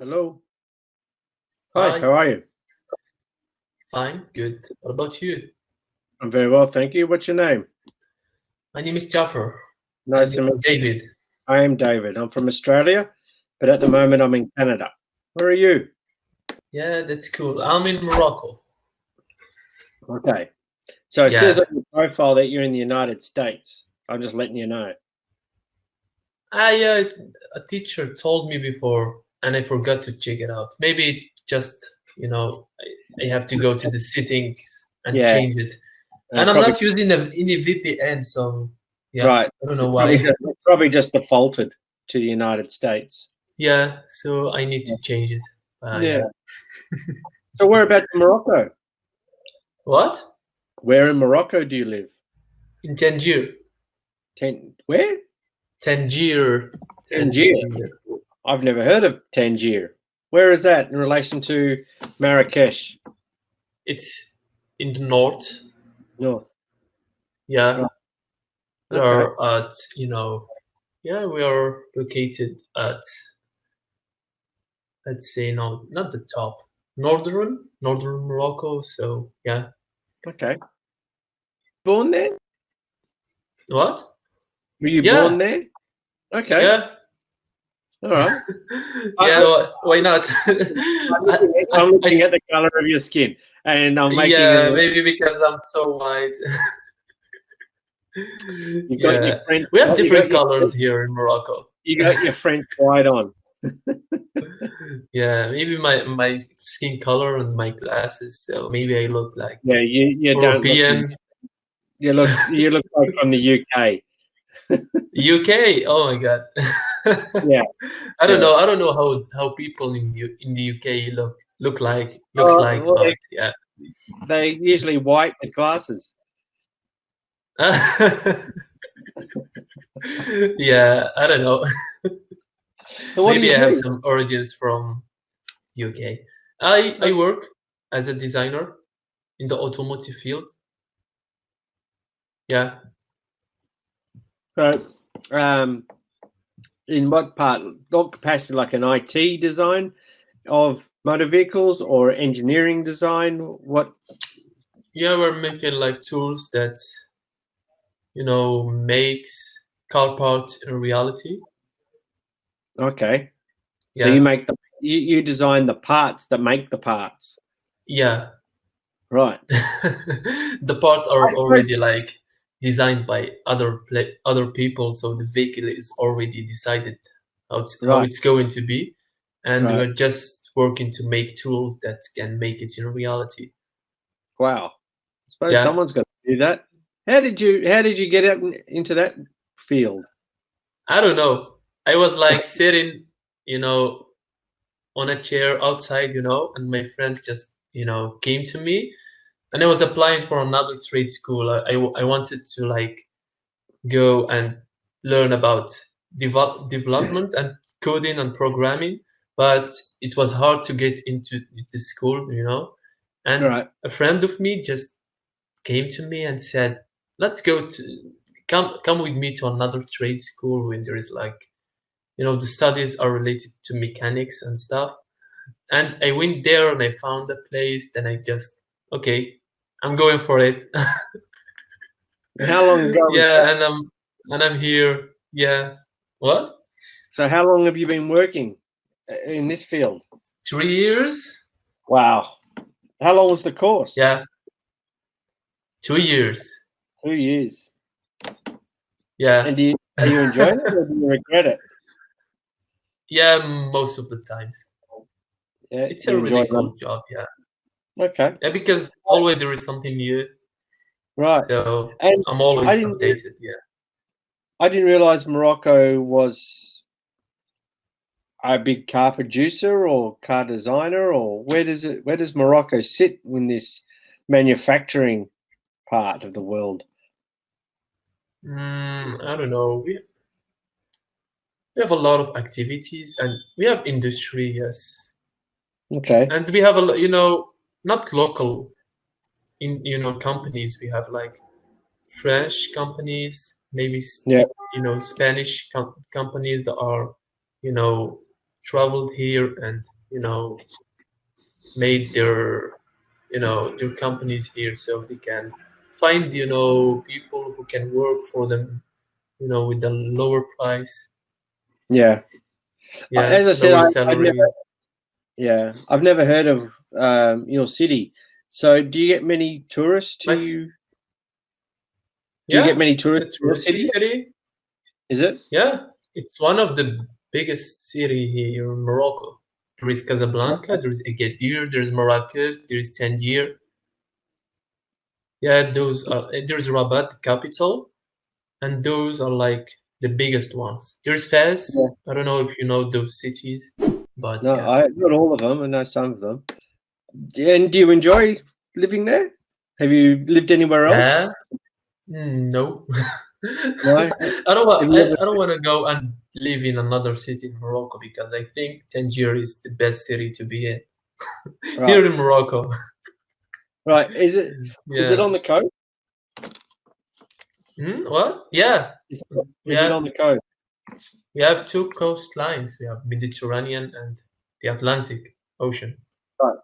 Hello. Hi, Hi, how are you? fine, good. What about you? I'm very well, thank you. What's your name? My name is Jaffer. Nice And to meet you. David. I am David. I'm from Australia, but at the moment I'm in Canada. Where are you? Yeah, that's cool. I'm in Morocco. Okay. So it Yeah. says on your profile that you're in the United States. I'm just letting you know. A teacher told me before, and I forgot to check it out. Maybe just, I have to go to the settings and Yeah. change it. And I'm not using any VPN, so yeah, Right. I don't know It's why. probably just defaulted to the United States. Yeah, so I need to change it. Yeah. So whereabouts in Morocco? What? Where in Morocco do you live? In Tangier. Where? Tangier. Tangier. I've never heard of Tangier. Where is that in relation to Marrakesh? It's in the north. North. Yeah. Right. We are at, we are located at, let's say, no, not the top, northern Morocco. So yeah. Okay. Born there? What? Were you Yeah. born there? Okay. Yeah. All right. Yeah. Why not? I'm looking at the color of your skin, and I'm making. Yeah, maybe because I'm so white. You got your French. We have different you got colors here in Morocco. You got your French white on. Yeah, maybe my skin color and my glasses. So maybe I look like you don't look. European. You look like from the UK. UK. Oh my god. Yeah. I don't know how people in the UK looks like, Well, but yeah. They usually white with glasses. Yeah, I don't know. So what Maybe do I you have do? some origins from UK. I work as a designer in the automotive field. Yeah. So, in what part? What capacity? Like an IT design of motor vehicles or engineering design? What? Yeah, we're making like tools that makes car parts a reality. Okay. Yeah. So you make you design the parts that make the parts. Yeah. Right. The parts are already like designed by other people, so the vehicle is already decided how it's going to be, and we're just working to make tools that can make it in reality. Wow. I suppose someone's got to do that. How did you get out into that field? I don't know. I was like sitting, on a chair outside, and my friend just, came to me, and I was applying for another trade school. I wanted to like go and learn about development and coding and programming, but it was hard to get into the school, and a friend of me just came to me and said, let's come with me to another trade school when there is like, the studies are related to mechanics and stuff. And I went there and I found a place. Then I just, okay, I'm going for it. How long ago? Yeah, and I'm here. Yeah. What? So how long have you been working in this field? 3 years. Wow. How long was the course? Yeah. 2 years. 2 years. Yeah. And are you enjoying it or do you regret it? Yeah, most of the times. Yeah, it's a really cool job. Yeah. Okay. Yeah, because always there is something new. Right. So And I'm always updated. Yeah. I didn't realize Morocco was a big car producer or car designer, or where does Morocco sit in this manufacturing part of the world? I don't know. We have a lot of activities and we have industry, yes. Okay. And we have not local companies. We have like French companies, maybe Spanish companies that are traveled here and made their their companies here, so they can find people who can work for them with a lower price. Yeah. As I said, Lower I've never, salaries. I've never heard of your city. So, do you get many tourists to you? Do you get many It's a tourists to your touristy city? city. Is it? Yeah, it's one of the biggest city here in Morocco. There is Casablanca, there is Agadir, there's Marrakech, there is Tangier. Yeah, those are. There's Rabat, the capital, and those are like the biggest ones. There's Fez. Yeah. I don't know if you know those cities, but No, yeah. not all of them. I know some of them. And do you enjoy living there? Have you lived anywhere else? No. No. I don't Have want. you ever? I don't want to go and live in another city in Morocco because I think Tangier is the best city to be in Right. here in Morocco. Right. Is it on the coast? What? Yeah. Is it on the coast? We have two coastlines. We have Mediterranean and the Atlantic Ocean. Right.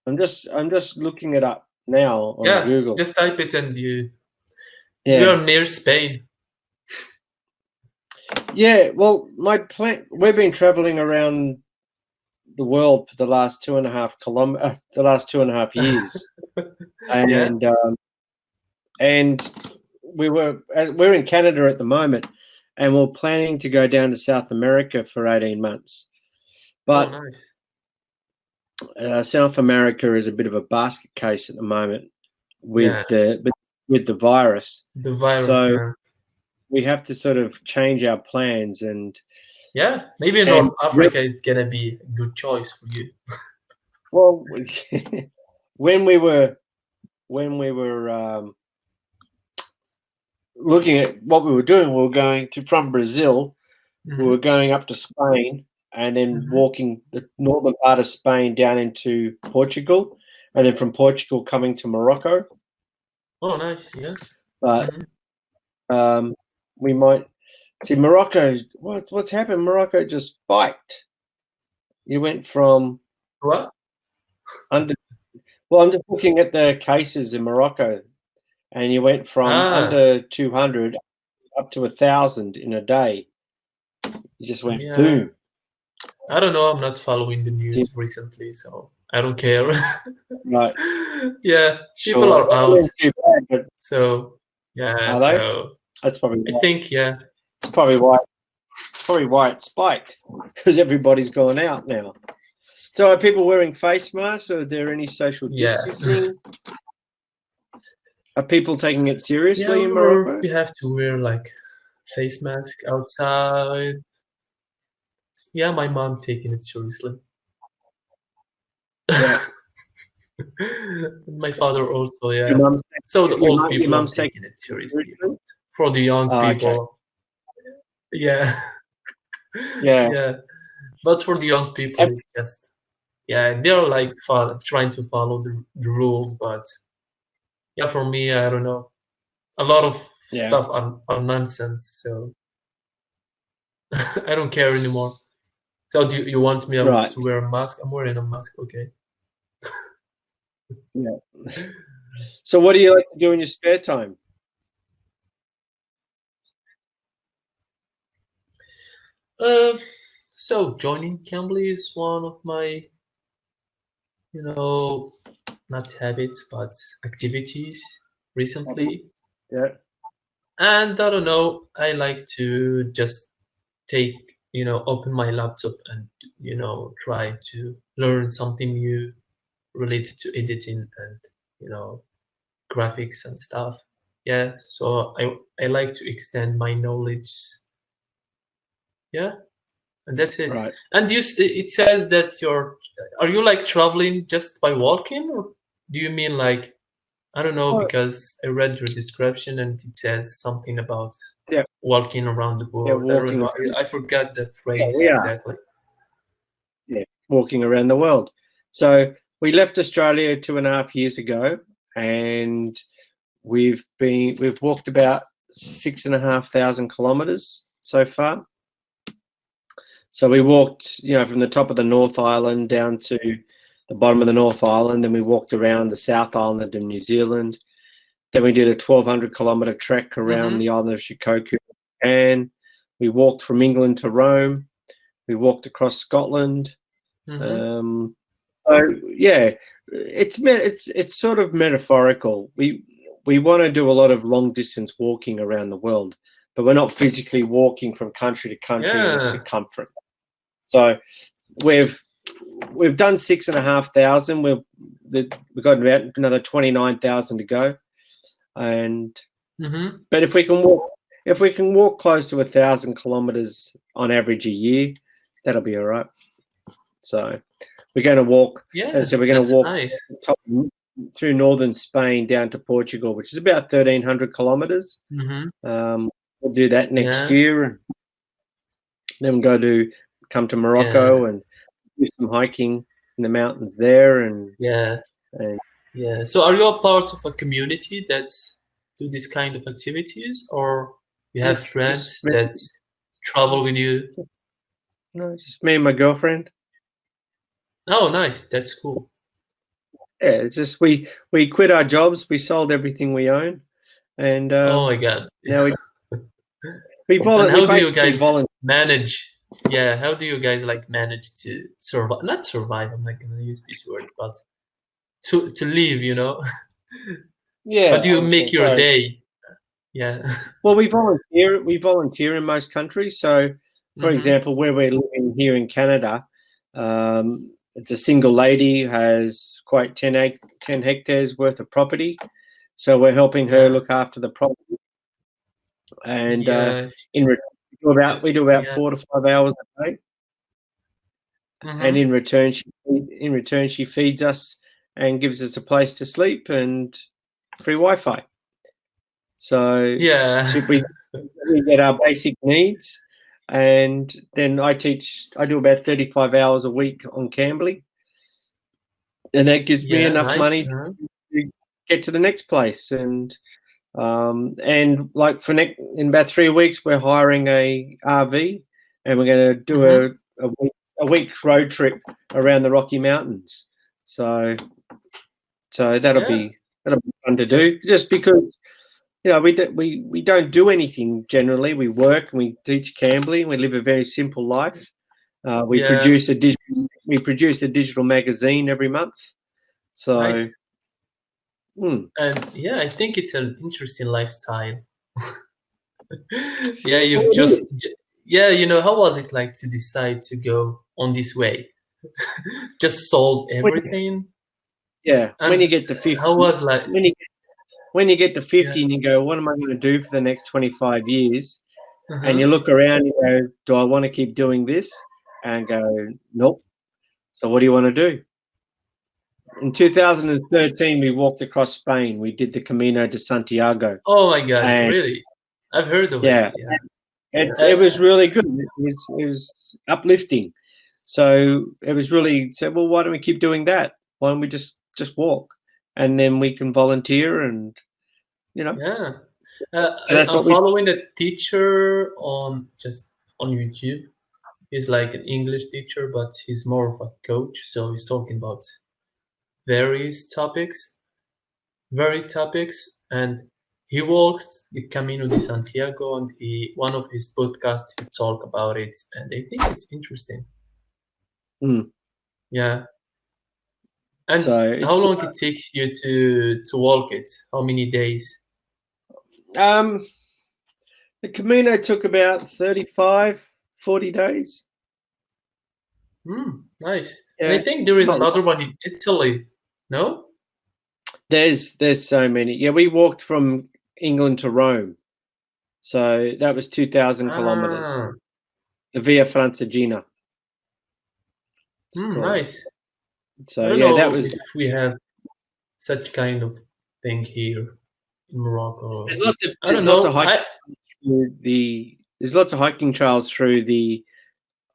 I'm just looking it up now on Google. Just type it and we Yeah. are near Spain. Yeah. Well, my plan. We've been traveling around the world for the last 2.5 years, and we're in Canada at the moment, and we're planning to go down to South America for 18 months. But nice. South America is a bit of a basket case at the moment with the virus. The virus. So we have to sort of change our plans and. Yeah, maybe North Africa is gonna be a good choice for you. Well, when we were looking at what we were doing, we were going from Brazil. We were going up to Spain and then walking the northern part of Spain down into Portugal, and then from Portugal coming to Morocco. Oh, nice! Yeah, but we might see Morocco. What's happened? Morocco just spiked. You went from what? Well, I'm just looking at the cases in Morocco, and you went from under 200 up to 1,000 in a day. You just went boom. I don't know. I'm not following the news recently, so I don't care. Right. Yeah, people are out. Too bad, but so yeah. Are they? So that's probably. I think It's probably why it spiked, because everybody's gone out now. So are people wearing face masks? Are there any social distancing? Are people taking it seriously in Morocco? We have to wear like face mask outside. Yeah, my mom taking it seriously. Yeah. My father also, yeah. So the old people are taking it seriously. For the young people. Okay. Yeah. But for the young people, they're like trying to follow the rules, but for me, I don't know. A lot of stuff are nonsense, so I don't care anymore. So do you want me to wear a mask? I'm wearing a mask, okay. Yeah. So what do you like to do in your spare time? So joining Cambly is one of my, not habits, but activities recently. Yeah. And I don't know, I like to just open my laptop and, try to learn something new related to editing and, graphics and stuff. Yeah, so I like to extend my knowledge. Yeah, and that's it. Right. And it says that are you like traveling just by walking, or do you mean like, I don't know, because I read your description and it says something about walking around the world. I don't know. I forgot the phrase exactly. Yeah, walking around the world. So we left Australia 2.5 years ago, and we've walked about 6,500 kilometers so far. So we walked, from the top of the North Island down to the bottom of the North Island. Then we walked around the South Island of New Zealand. Then we did a 1,200-kilometre trek around the island of Shikoku, and we walked from England to Rome. We walked across Scotland. So yeah, it's sort of metaphorical. We want to do a lot of long distance walking around the world, but we're not physically walking from country to country in a circumference. So we've done 6,500. We've got about another 29,000 to go, and but if we can walk close to 1,000 kilometers on average a year, that'll be all right. So we're going to walk. So we're going to walk through northern Spain down to Portugal, which is about 1,300 kilometers. We'll do that next year, and then come to Morocco and do some hiking in the mountains there. And So are you a part of a community that do this kind of activities, or you have friends that travel with you? No, just me and my girlfriend. Oh, nice. That's cool. Yeah, it's just we quit our jobs. We sold everything we own, and oh my God! Now we how do you guys manage? Yeah, how do you guys manage to survive? Not survive. I'm not gonna use this word, but to live. Yeah. How do you make your day? Yeah. Well, we volunteer. We volunteer in most countries. So, for example, where we're living here in Canada, it's a single lady who has quite 10 hectares worth of property. So we're helping her look after the property. And we do about 4 to 5 hours a day. And in return, she feeds us and gives us a place to sleep and free Wi-Fi. So we get our basic needs. And then I do about 35 hours a week on Cambly, and that gives me enough money to get to the next place. And in about 3 weeks, we're hiring a RV, and we're going to do a week road trip around the Rocky Mountains. So that'll be fun to do, just because. We don't do anything generally. We work and we teach Cambly. We live a very simple life. We produce a digital magazine every month. So, nice. And I think it's an interesting lifestyle. You've just how was it like to decide to go on this way? Just sold everything. And when you get to 50, how was when you get to 50 and you go, what am I going to do for the next 25 years? And you look around and you go, do I want to keep doing this? And go, nope. So what do you want to do? In 2013, we walked across Spain. We did the Camino de Santiago. Oh my God, really? I've heard of it. It was really good. It was uplifting. So it was really said, well, why don't we keep doing that? Why don't we just walk? And then we can volunteer, and that's I'm following a teacher on YouTube. He's like an English teacher, but he's more of a coach. So he's talking about various topics, and he walked the Camino de Santiago, and one of his podcasts he talked about it, and I think it's interesting. Yeah. And how long it takes you to walk it? How many days? The Camino took about 35, 40 days. Nice. Yeah. And I think there is another one in Italy. No? There's so many. Yeah, we walked from England to Rome. So that was 2,000 kilometers. The Via Francigena. Nice. So I don't know if we have such kind of thing here in Morocco. There's lots of hiking trails through the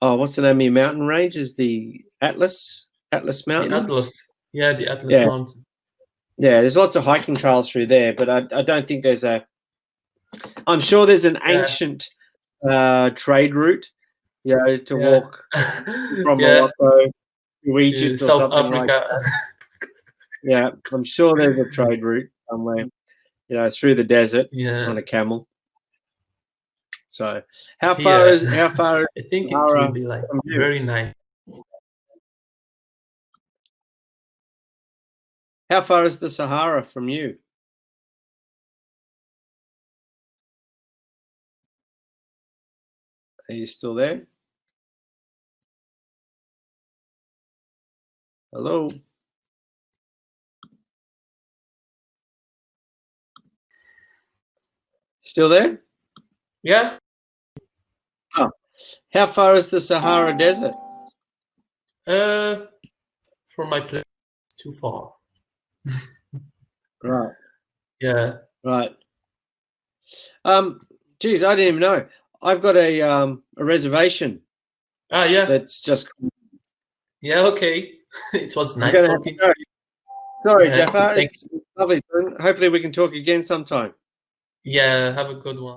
what's the name of your mountain range? Is the Atlas Mountains? The Atlas. Yeah, the Atlas Mountain. Yeah, there's lots of hiking trails through there, but I don't think I'm sure there's an ancient trade route you know, to Yeah. walk from Yeah, Morocco to to Egypt or South something like that. Africa. Yeah, I'm sure there's a trade route somewhere, you know, through the desert Yeah. on a camel. So, how Yeah. far is I think it Sahara will be like from you? very nice. How far is the Sahara from you? Are you still there? Hello? Still there? Yeah. Oh. How far is the Sahara Desert? From my place, too far. Right, Yeah. right. Geez, I didn't even know. I've got a reservation Yeah. that's just. Yeah. Okay. It was I'm nice going to have to talking to go. you. Sorry, Yeah. Jaffa. Thanks. It's lovely. Hopefully, we can talk again sometime. Yeah. Have a good one.